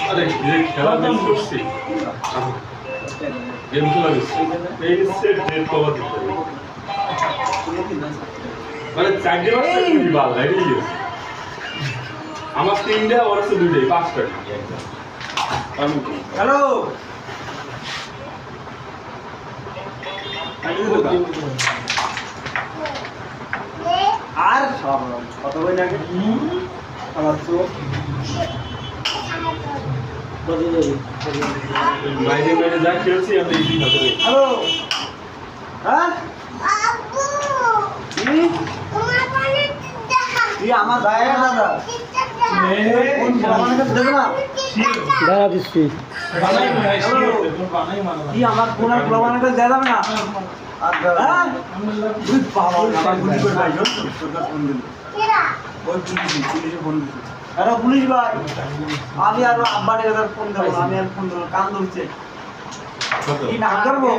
আরে খেলা মিস করছি গেম খেলা গেছি এই সেট ডেট কভার দিতে হবে মানে চারটে বাচ্চা খুবই ভালো লাগে আমার তিনটা ওর আছে দুইটাই পাঁচটা হ্যালো আর সব কত বই লাগে আমার তো বাইরে বাইরে যা খেলছি আমি এই দিন হাতে হ্যালো হ্যাঁ কি আমার গায়ে দাদা দেবে না দাঁড়া দিচ্ছি কি আমার কোন প্রমাণের কাছে দেওয়া যাবে না পুলিশ ভাই আমি আর আব্বার ফোন দেবো আমি আর ফোন দেবো কান ধরছে কি নাম করবো